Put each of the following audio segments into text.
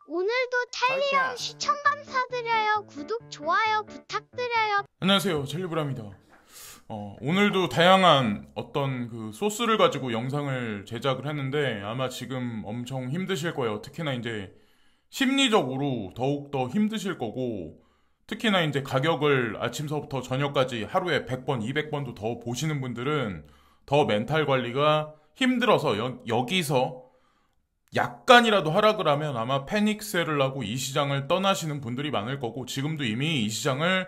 오늘도 찰리형 시청 감사드려요. 구독, 좋아요 부탁드려요. 안녕하세요, 찰리브라입니다. 오늘도 다양한 어떤 그 소스를 가지고 영상을 제작을 했는데 아마 지금 엄청 힘드실 거예요. 특히나 이제 심리적으로 더욱더 힘드실 거고, 특히나 이제 가격을 아침서부터 저녁까지 하루에 100번, 200번도 더 보시는 분들은 더 멘탈 관리가 힘들어서 여기서 약간이라도 하락을 하면 아마 패닉셀을 하고 이 시장을 떠나시는 분들이 많을 거고, 지금도 이미 이 시장을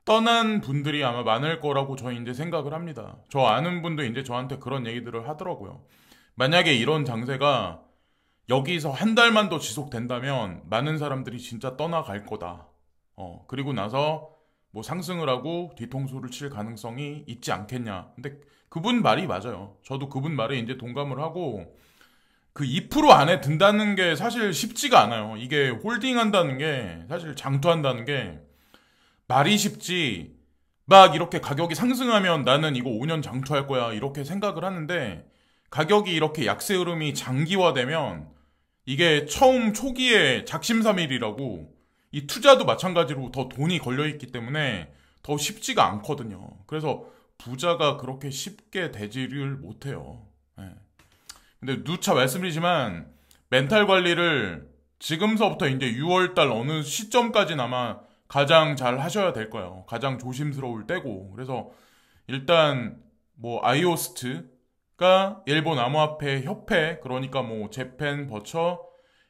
떠난 분들이 아마 많을 거라고 저는 이제 생각을 합니다. 저 아는 분도 이제 저한테 그런 얘기들을 하더라고요. 만약에 이런 장세가 여기서 한 달만 더 지속된다면 많은 사람들이 진짜 떠나갈 거다. 그리고 나서 뭐 상승을 하고 뒤통수를 칠 가능성이 있지 않겠냐. 근데 그분 말이 맞아요. 저도 그분 말에 이제 동감을 하고, 그 2% 안에 든다는 게 사실 쉽지가 않아요. 이게 홀딩한다는 게, 사실 장투한다는 게 말이 쉽지, 막 이렇게 가격이 상승하면 나는 이거 5년 장투할 거야 이렇게 생각을 하는데, 가격이 이렇게 약세 흐름이 장기화되면 이게 처음 초기에 작심삼일이라고, 이 투자도 마찬가지로 더 돈이 걸려있기 때문에 더 쉽지가 않거든요. 그래서 부자가 그렇게 쉽게 되지를 못해요. 예. 근데 누차 말씀드리지만 멘탈 관리를 지금서부터 이제 6월달 어느 시점까지는 아마 가장 잘 하셔야 될 거예요. 가장 조심스러울 때고. 그래서 일단 뭐 아이오스트가 일본 암호화폐 협회, 그러니까 뭐 재팬 버처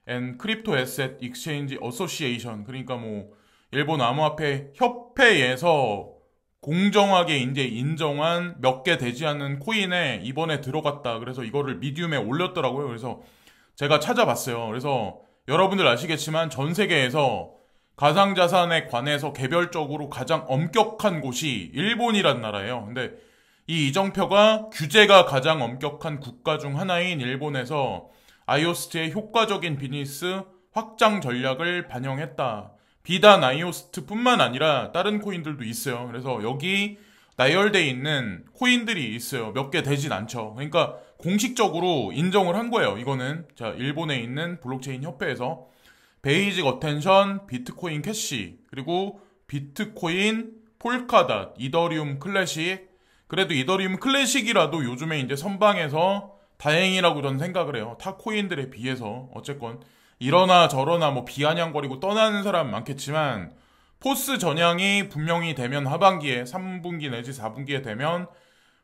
앤 크립토 에셋 익스체인지 어소시에이션, 그러니까 뭐 일본 암호화폐 협회에서 공정하게 이제 인정한 몇 개 되지 않는 코인에 이번에 들어갔다. 그래서 이거를 미디움에 올렸더라고요. 그래서 제가 찾아봤어요. 그래서 여러분들 아시겠지만 전 세계에서 가상자산에 관해서 개별적으로 가장 엄격한 곳이 일본이란 나라예요. 근데 이 이정표가 규제가 가장 엄격한 국가 중 하나인 일본에서 아이오스트의 효과적인 비즈니스 확장 전략을 반영했다. 비단 아이오스트뿐만 아니라 다른 코인들도 있어요. 그래서 여기 나열돼 있는 코인들이 있어요. 몇 개 되진 않죠. 그러니까 공식적으로 인정을 한 거예요. 이거는 자, 일본에 있는 블록체인 협회에서 베이직 어텐션, 비트코인 캐시, 그리고 비트코인 폴카닷, 이더리움 클래식. 그래도 이더리움 클래식이라도 요즘에 이제 선방해서 다행이라고 저는 생각을 해요. 타 코인들에 비해서. 어쨌건 이러나 저러나 뭐 비아냥거리고 떠나는 사람 많겠지만, 포스 전향이 분명히 되면 하반기에 3분기 내지 4분기에 되면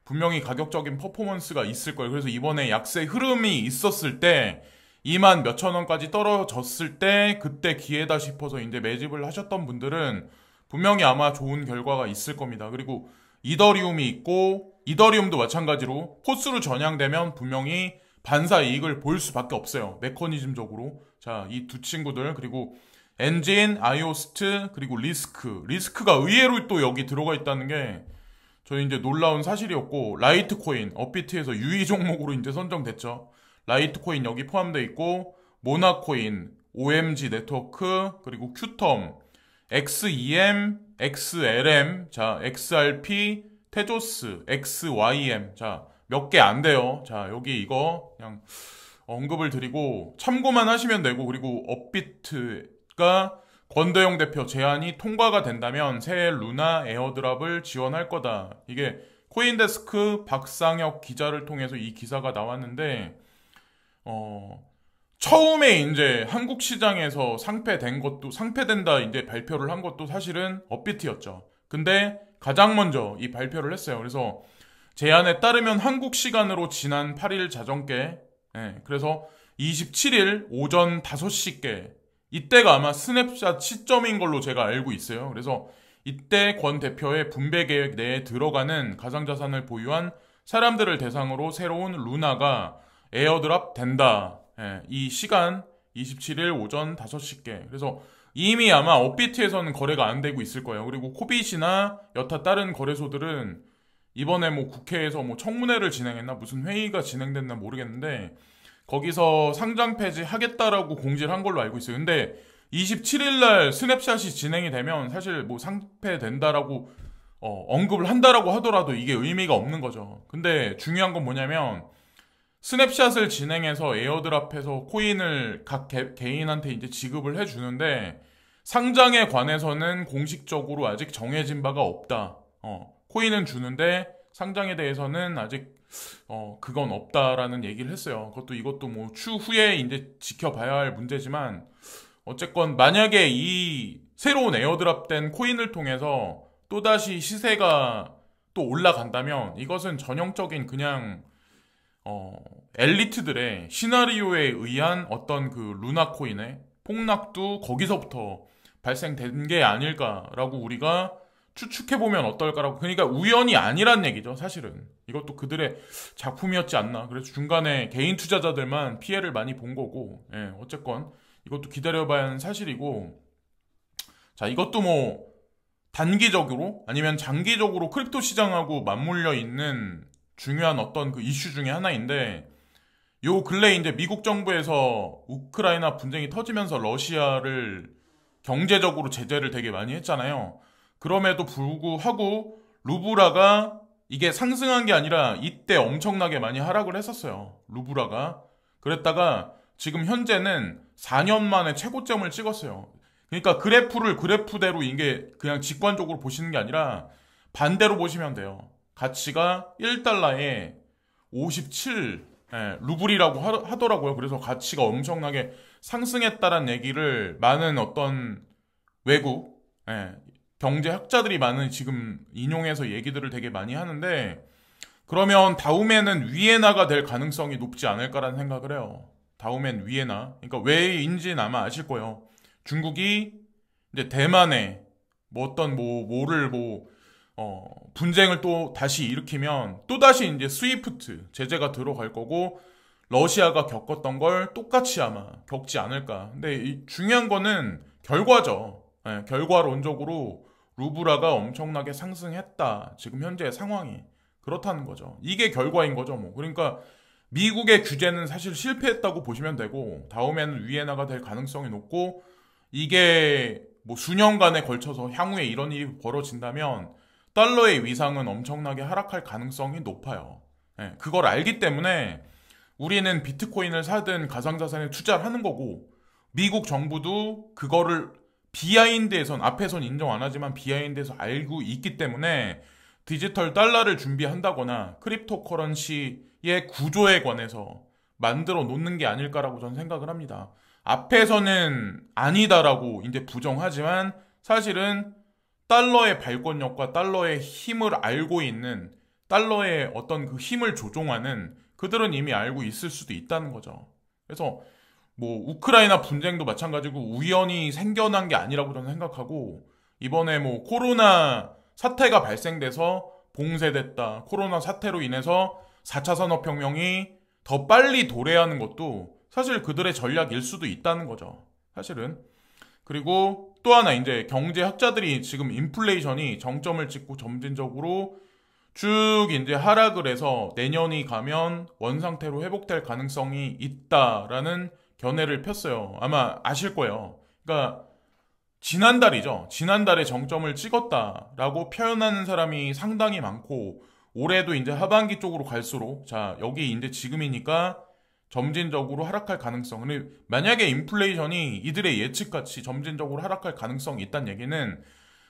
분명히 가격적인 퍼포먼스가 있을 거예요. 그래서 이번에 약세 흐름이 있었을 때 2만 몇천 원까지 떨어졌을 때 그때 기회다 싶어서 이제 매집을 하셨던 분들은 분명히 아마 좋은 결과가 있을 겁니다. 그리고 이더리움이 있고, 이더리움도 마찬가지로 포스로 전향되면 분명히 반사 이익을 볼 수밖에 없어요. 메커니즘적으로. 자, 이 두 친구들, 그리고 엔진, 아이오스트, 그리고 리스크가 의외로 또 여기 들어가 있다는 게 저희 이제 놀라운 사실이었고, 라이트코인, 업비트에서 유의 종목으로 이제 선정됐죠. 라이트코인 여기 포함되어 있고, 모나코인, OMG 네트워크, 그리고 큐텀, XEM, XLM, 자, XRP, 테조스, XYM, 자, 몇 개 안 돼요. 자, 여기 이거 그냥 언급을 드리고 참고만 하시면 되고, 그리고 업비트가 권도영 대표 제안이 통과가 된다면 새해 루나 에어드랍을 지원할 거다. 이게 코인데스크 박상혁 기자를 통해서 이 기사가 나왔는데, 처음에 이제 한국 시장에서 상폐된다 이제 발표를 한 것도 사실은 업비트였죠. 근데 가장 먼저 이 발표를 했어요. 그래서 제안에 따르면 한국 시간으로 지난 8일 자정께, 그래서 27일 오전 5시께, 이때가 아마 스냅샷 시점인 걸로 제가 알고 있어요. 그래서 이때 권 대표의 분배 계획 내에 들어가는 가상자산을 보유한 사람들을 대상으로 새로운 루나가 에어드랍 된다. 이 시간 27일 오전 5시께. 그래서 이미 아마 업비트에서는 거래가 안 되고 있을 거예요. 그리고 코빗이나 여타 다른 거래소들은 이번에 뭐 국회에서 뭐 청문회를 진행했나 무슨 회의가 진행됐나 모르겠는데 거기서 상장 폐지 하겠다라고 공지를 한 걸로 알고 있어요. 근데 27일 날 스냅샷이 진행이 되면 사실 뭐 상폐된다라고 언급을 한다라고 하더라도 이게 의미가 없는 거죠. 근데 중요한 건 뭐냐면 스냅샷을 진행해서 에어드랍해서 코인을 각 개인한테 이제 지급을 해주는데 상장에 관해서는 공식적으로 아직 정해진 바가 없다. 코인은 주는데 상장에 대해서는 아직 그건 없다라는 얘기를 했어요. 이것도 뭐 추후에 이제 지켜봐야 할 문제지만 어쨌건 만약에 이 새로운 에어드랍된 코인을 통해서 또다시 시세가 또 올라간다면 이것은 전형적인 그냥 엘리트들의 시나리오에 의한 어떤 그 루나 코인의 폭락도 거기서부터 발생된 게 아닐까라고 우리가 추측해보면 어떨까라고. 그러니까 우연이 아니란 얘기죠, 사실은. 이것도 그들의 작품이었지 않나. 그래서 중간에 개인 투자자들만 피해를 많이 본 거고, 예, 어쨌건 이것도 기다려봐야 하는 사실이고, 자, 이것도 뭐 단기적으로 아니면 장기적으로 크립토 시장하고 맞물려 있는 중요한 어떤 그 이슈 중에 하나인데, 요 근래 이제 미국 정부에서 우크라이나 분쟁이 터지면서 러시아를 경제적으로 제재를 되게 많이 했잖아요. 그럼에도 불구하고 루브라가 이게 상승한 게 아니라 이때 엄청나게 많이 하락을 했었어요. 루브라가. 그랬다가 지금 현재는 4년 만에 최고점을 찍었어요. 그러니까 그래프를 그래프대로 이게 그냥 직관적으로 보시는 게 아니라 반대로 보시면 돼요. 가치가 1달러에 57 루블이라고 하더라고요. 그래서 가치가 엄청나게 상승했다는 얘기를 많은 어떤 외국 경제학자들이 많은 지금 인용해서 얘기들을 되게 많이 하는데, 그러면 다음에는 위에나가 될 가능성이 높지 않을까라는 생각을 해요. 다음엔 위에나. 그러니까 왜인지는 아마 아실 거예요. 중국이 이제 대만에 분쟁을 또 다시 일으키면 또다시 이제 스위프트 제재가 들어갈 거고, 러시아가 겪었던 걸 똑같이 아마 겪지 않을까. 근데 중요한 거는 결과죠. 결과론적으로 루브라가 엄청나게 상승했다. 지금 현재 상황이 그렇다는 거죠. 이게 결과인 거죠, 뭐. 그러니까 미국의 규제는 사실 실패했다고 보시면 되고, 다음에는 위에나가 될 가능성이 높고, 이게 뭐 수년간에 걸쳐서 향후에 이런 일이 벌어진다면 달러의 위상은 엄청나게 하락할 가능성이 높아요. 그걸 알기 때문에 우리는 비트코인을 사든 가상자산에 투자를 하는 거고, 미국 정부도 그거를 앞에선 인정 안 하지만 비하인드에서 알고 있기 때문에 디지털 달러를 준비한다거나 크립토 커런시의 구조에 관해서 만들어 놓는 게 아닐까라고 저는 생각을 합니다. 앞에서는 아니다라고 이제 부정하지만 사실은 달러의 발권력과 달러의 힘을 알고 있는, 달러의 어떤 그 힘을 조종하는 그들은 이미 알고 있을 수도 있다는 거죠. 그래서 뭐 우크라이나 분쟁도 마찬가지고 우연히 생겨난 게 아니라고 저는 생각하고, 이번에 뭐 코로나 사태가 발생돼서 봉쇄됐다, 코로나 사태로 인해서 4차 산업혁명이 더 빨리 도래하는 것도 사실 그들의 전략일 수도 있다는 거죠, 사실은. 그리고 또 하나 이제 경제학자들이 지금 인플레이션이 정점을 찍고 점진적으로 쭉 이제 하락을 해서 내년이 가면 원상태로 회복될 가능성이 있다라는 견해를 폈어요. 아마 아실 거예요. 그러니까 지난달이죠. 지난달에 정점을 찍었다라고 표현하는 사람이 상당히 많고, 올해도 이제 하반기 쪽으로 갈수록, 자, 여기 이제 지금이니까 점진적으로 하락할 가능성. 근데 만약에 인플레이션이 이들의 예측같이 점진적으로 하락할 가능성이 있다는 얘기는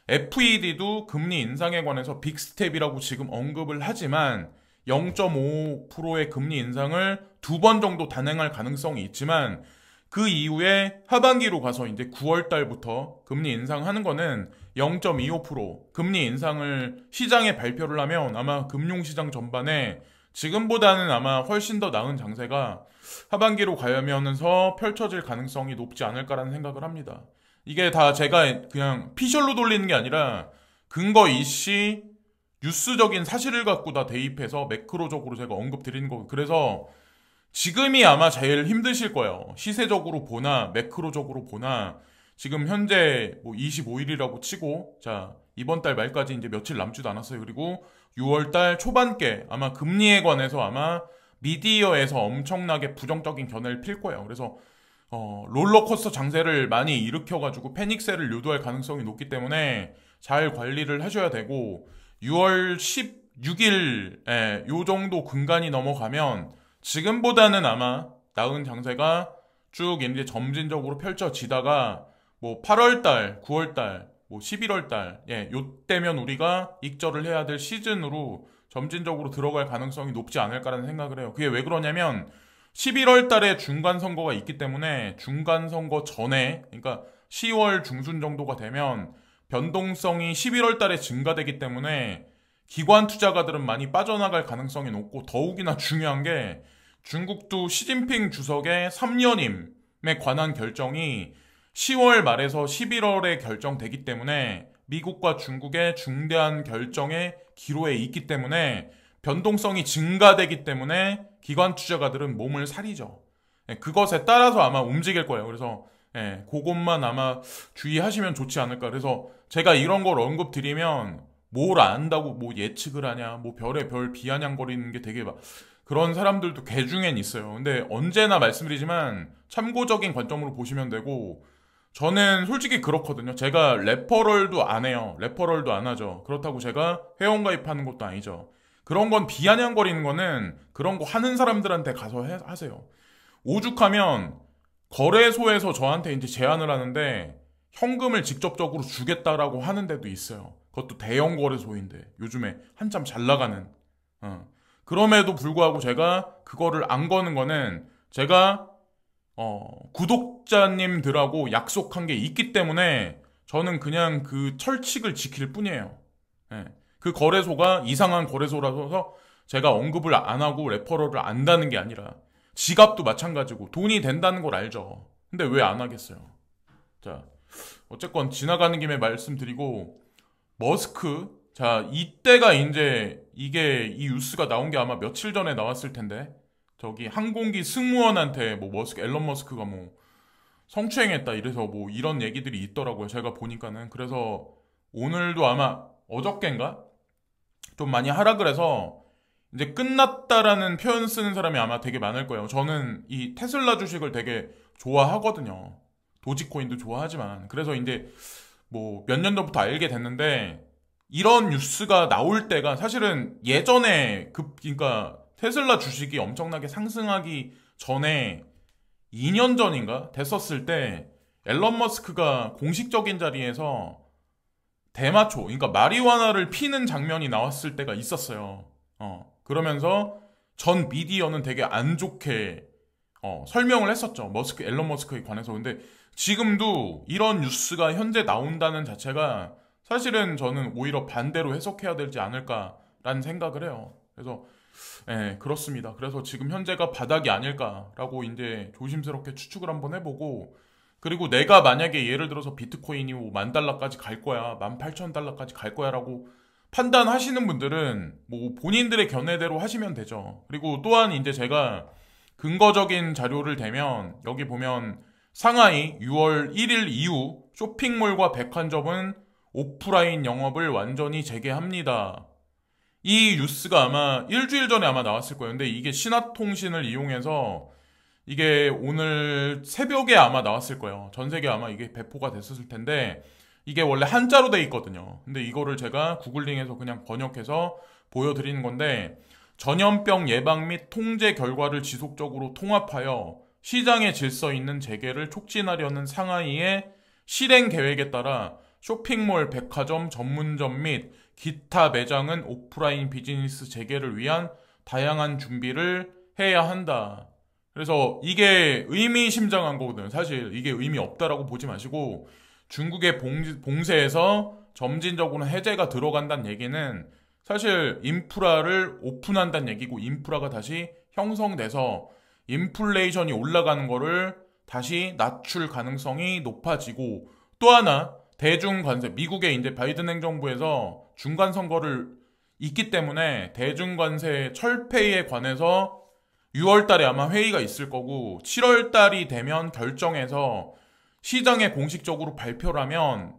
FED도 금리 인상에 관해서 빅스텝이라고 지금 언급을 하지만 0.5%의 금리 인상을 2번 정도 단행할 가능성이 있지만, 그 이후에 하반기로 가서 이제 9월 달부터 금리 인상하는 거는 0.25% 금리 인상을 시장에 발표를 하면 아마 금융시장 전반에 지금보다는 아마 훨씬 더 나은 장세가 하반기로 가면서 펼쳐질 가능성이 높지 않을까라는 생각을 합니다. 이게 다 제가 그냥 피셜로 돌리는 게 아니라 근거 이시 뉴스적인 사실을 갖고 다 대입해서 매크로적으로 제가 언급드리는 거고, 그래서 지금이 아마 제일 힘드실 거예요. 시세적으로 보나 매크로적으로 보나. 지금 현재 뭐 25일이라고 치고, 자, 이번 달 말까지 이제 며칠 남지도 않았어요. 그리고 6월 달 초반께 아마 금리에 관해서 아마 미디어에서 엄청나게 부정적인 견해를 필 거예요. 그래서 롤러코스터 장세를 많이 일으켜가지고 패닉세를 유도할 가능성이 높기 때문에 잘 관리를 하셔야 되고, 6월 16일 요 정도 근간이 넘어가면 지금보다는 아마 나은 장세가 쭉 이제 점진적으로 펼쳐지다가 뭐 8월달, 9월달, 뭐 11월달, 요때면 우리가 익절을 해야 될 시즌으로 점진적으로 들어갈 가능성이 높지 않을까라는 생각을 해요. 그게 왜 그러냐면 11월 달에 중간 선거가 있기 때문에 중간 선거 전에, 그러니까 10월 중순 정도가 되면 변동성이 11월 달에 증가되기 때문에 기관 투자가들은 많이 빠져나갈 가능성이 높고, 더욱이나 중요한 게 중국도 시진핑 주석의 3년임에 관한 결정이 10월 말에서 11월에 결정되기 때문에 미국과 중국의 중대한 결정의 기로에 있기 때문에 변동성이 증가되기 때문에 기관 투자가들은 몸을 사리죠. 그것에 따라서 아마 움직일 거예요. 그래서 그것만 아마 주의하시면 좋지 않을까. 그래서 제가 이런 걸 언급드리면 뭘 안다고 뭐 예측을 하냐, 뭐 별의 별 비아냥거리는 게 되게 막 그런 사람들도 개 중엔 있어요. 근데 언제나 말씀드리지만 참고적인 관점으로 보시면 되고, 저는 솔직히 그렇거든요. 제가 레퍼럴도 안 해요. 레퍼럴도 안 하죠. 그렇다고 제가 회원가입하는 것도 아니죠. 그런 건 비아냥거리는 거는 그런 거 하는 사람들한테 가서 하세요. 오죽하면 거래소에서 저한테 이제 제안을 하는데 현금을 직접적으로 주겠다라고 하는 데도 있어요. 그것도 대형 거래소인데 요즘에 한참 잘 나가는. 그럼에도 불구하고 제가 그거를 안 거는 거는 제가 구독자님들하고 약속한 게 있기 때문에 저는 그냥 그 철칙을 지킬 뿐이에요. 그 거래소가 이상한 거래소라서 제가 언급을 안 하고 레퍼럴을 안다는 게 아니라, 지갑도 마찬가지고 돈이 된다는 걸 알죠. 근데 왜 안 하겠어요? 자, 어쨌건 지나가는 김에 말씀드리고, 머스크, 자, 이때가 이제 이게 이 뉴스가 나온 게 아마 며칠 전에 나왔을 텐데, 저기 항공기 승무원한테 뭐 앨런 머스크가 뭐 성추행했다 이래서 뭐 이런 얘기들이 있더라고요. 제가 보니까는. 그래서 오늘도 아마 어저껜가 좀 많이 하락을 해서 이제 끝났다라는 표현 쓰는 사람이 아마 되게 많을 거예요. 저는 이 테슬라 주식을 되게 좋아하거든요. 도지코인도 좋아하지만. 그래서 이제 뭐 몇 년 전부터 알게 됐는데, 이런 뉴스가 나올 때가 사실은 예전에 그러니까 테슬라 주식이 엄청나게 상승하기 전에 2년 전인가 됐었을 때 앨런 머스크가 공식적인 자리에서 대마초, 그러니까 마리화나를 피는 장면이 나왔을 때가 있었어요. 그러면서 전 미디어는 되게 안 좋게 설명을 했었죠. 앨런 머스크에 관해서. 근데 지금도 이런 뉴스가 현재 나온다는 자체가 사실은 저는 오히려 반대로 해석해야 되지 않을까라는 생각을 해요. 그래서 그렇습니다. 그래서 지금 현재가 바닥이 아닐까라고 이제 조심스럽게 추측을 한번 해보고, 그리고 내가 만약에 예를 들어서 비트코인이 뭐 $10,000까지 갈 거야, $18,000까지 갈 거야라고 판단하시는 분들은 뭐 본인들의 견해대로 하시면 되죠. 그리고 또한 이제 제가 근거적인 자료를 대면 여기 보면 상하이 6월 1일 이후 쇼핑몰과 백화점은 오프라인 영업을 완전히 재개합니다. 이 뉴스가 아마 일주일 전에 아마 나왔을 거예요. 근데 이게 신화통신을 이용해서 이게 오늘 새벽에 아마 나왔을 거예요. 전 세계 아마 이게 배포가 됐었을 텐데, 이게 원래 한자로 돼 있거든요. 근데 이거를 제가 구글링해서 그냥 번역해서 보여드리는 건데, 전염병 예방 및 통제 결과를 지속적으로 통합하여 시장의 질서 있는 재개를 촉진하려는 상하이의 실행 계획에 따라 쇼핑몰, 백화점, 전문점 및 기타 매장은 오프라인 비즈니스 재개를 위한 다양한 준비를 해야 한다. 그래서 이게 의미심장한 거거든요. 사실 이게 의미 없다라고 보지 마시고, 중국의 봉쇄에서 점진적으로 해제가 들어간다는 얘기는 사실 인프라를 오픈한다는 얘기고, 인프라가 다시 형성돼서 인플레이션이 올라가는 거를 다시 낮출 가능성이 높아지고, 또 하나 대중관세, 미국의 이제 바이든 행정부에서 중간 선거를 있기 때문에 대중관세 철폐에 관해서 6월 달에 아마 회의가 있을 거고, 7월 달이 되면 결정해서 시장에 공식적으로 발표를 하면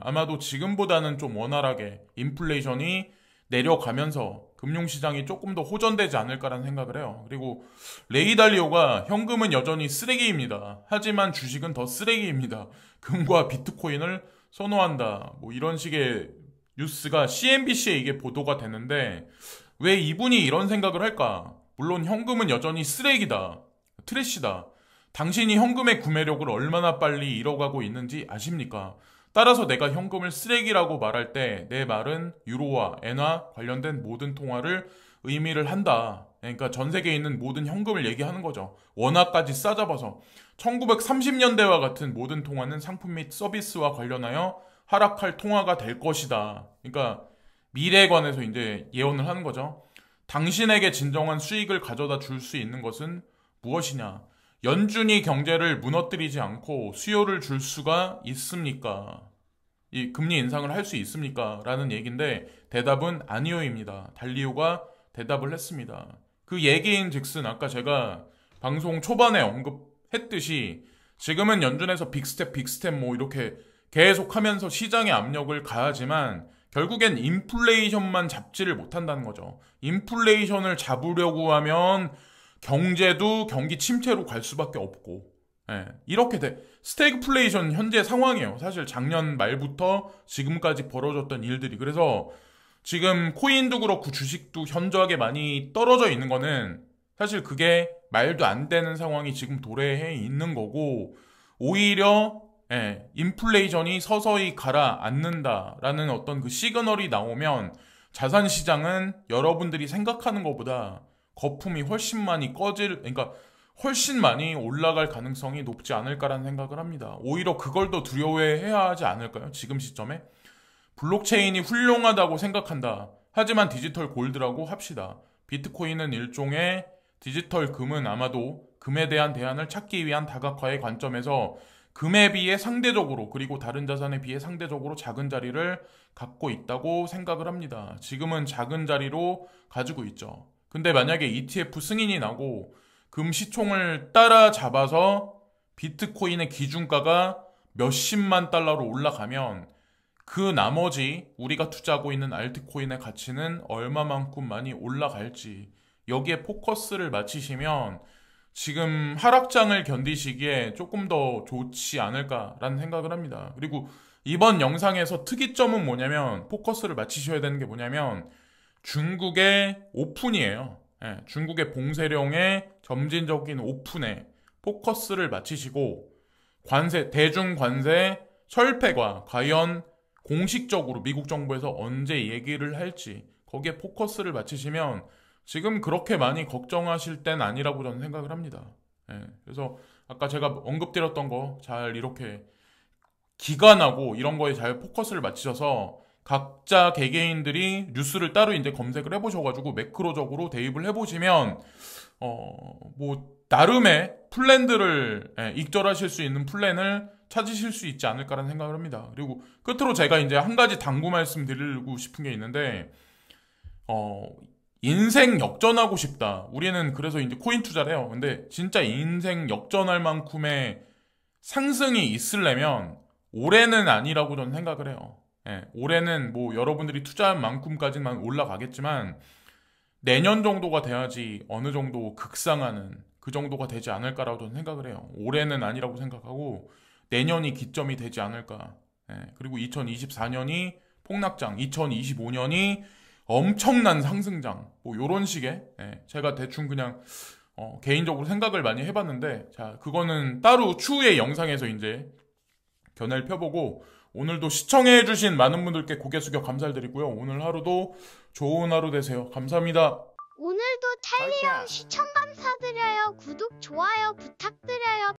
아마도 지금보다는 좀 원활하게 인플레이션이 내려가면서 금융시장이 조금 더 호전되지 않을까라는 생각을 해요. 그리고 레이 달리오가 현금은 여전히 쓰레기입니다. 하지만 주식은 더 쓰레기입니다. 금과 비트코인을 선호한다. 뭐 이런 식의 뉴스가 CNBC에 이게 보도가 되는데, 왜 이분이 이런 생각을 할까? 물론 현금은 여전히 쓰레기다. 트래시다. 당신이 현금의 구매력을 얼마나 빨리 잃어가고 있는지 아십니까? 따라서 내가 현금을 쓰레기라고 말할 때 내 말은 유로와 엔화 관련된 모든 통화를 의미를 한다. 그러니까 전 세계에 있는 모든 현금을 얘기하는 거죠. 원화까지 싸잡아서 1930년대와 같은 모든 통화는 상품 및 서비스와 관련하여 하락할 통화가 될 것이다. 그러니까 미래에 관해서 이제 예언을 하는 거죠. 당신에게 진정한 수익을 가져다 줄 수 있는 것은 무엇이냐? 연준이 경제를 무너뜨리지 않고 수요를 줄 수가 있습니까? 이 금리 인상을 할 수 있습니까? 라는 얘기인데 대답은 아니요입니다. 달리오가 대답을 했습니다. 그 얘기인 즉슨 아까 제가 방송 초반에 언급했듯이 지금은 연준에서 빅스텝 뭐 이렇게 계속하면서 시장의 압력을 가하지만 결국엔 인플레이션만 잡지를 못한다는 거죠. 인플레이션을 잡으려고 하면 경제도 경기 침체로 갈 수밖에 없고, 이렇게 스태그플레이션 현재 상황이에요. 사실 작년 말부터 지금까지 벌어졌던 일들이. 그래서 지금 코인도 그렇고 주식도 현저하게 많이 떨어져 있는 거는 사실 그게 말도 안 되는 상황이 지금 도래해 있는 거고, 오히려 인플레이션이 서서히 가라앉는다라는 어떤 그 시그널이 나오면 자산 시장은 여러분들이 생각하는 것보다 거품이 훨씬 많이 그러니까 훨씬 많이 올라갈 가능성이 높지 않을까라는 생각을 합니다. 오히려 그걸 더 두려워해야 하지 않을까요? 지금 시점에? 블록체인이 훌륭하다고 생각한다. 하지만 디지털 골드라고 합시다. 비트코인은 일종의 디지털 금은 아마도 금에 대한 대안을 찾기 위한 다각화의 관점에서 금에 비해 상대적으로 그리고 다른 자산에 비해 상대적으로 작은 자리를 갖고 있다고 생각을 합니다. 지금은 작은 자리로 가지고 있죠. 근데 만약에 ETF 승인이 나고 금 시총을 따라잡아서 비트코인의 기준가가 몇십만 달러로 올라가면 그 나머지 우리가 투자하고 있는 알트코인의 가치는 얼마만큼 많이 올라갈지 여기에 포커스를 맞추시면 지금 하락장을 견디시기에 조금 더 좋지 않을까라는 생각을 합니다. 그리고 이번 영상에서 특이점은 뭐냐면 포커스를 맞추셔야 되는 게 뭐냐면 중국의 오픈이에요. 중국의 봉쇄령의 점진적인 오픈에 포커스를 맞추시고 대중 관세 철폐가 과연 공식적으로 미국 정부에서 언제 얘기를 할지 거기에 포커스를 맞추시면 지금 그렇게 많이 걱정하실 땐 아니라고 저는 생각을 합니다. 그래서 아까 제가 언급드렸던 거 잘 이렇게 기관하고 이런 거에 잘 포커스를 맞추셔서 각자 개개인들이 뉴스를 따로 이제 검색을 해보셔가지고 매크로적으로 대입을 해보시면 뭐 나름의 플랜들을 익절하실 수 있는 플랜을 찾으실 수 있지 않을까라는 생각을 합니다. 그리고 끝으로 제가 이제 한 가지 당부 말씀 드리고 싶은 게 있는데 인생 역전하고 싶다. 우리는 그래서 이제 코인 투자를 해요. 근데 진짜 인생 역전할 만큼의 상승이 있으려면 올해는 아니라고 저는 생각을 해요. 올해는 뭐 여러분들이 투자한 만큼까지만 올라가겠지만 내년 정도가 돼야지 어느 정도 극상하는 그 정도가 되지 않을까라고 저는 생각을 해요. 올해는 아니라고 생각하고 내년이 기점이 되지 않을까. 그리고 2024년이 폭락장, 2025년이 엄청난 상승장, 뭐 요런 식의 제가 대충 그냥 개인적으로 생각을 많이 해봤는데 자 그거는 따로 추후의 영상에서 이제 견해를 펴보고 오늘도 시청해주신 많은 분들께 고개 숙여 감사드리고요. 오늘 하루도 좋은 하루 되세요. 감사합니다. 오늘도 탈리형 시청 감사드려요. 구독, 좋아요 부탁드려요.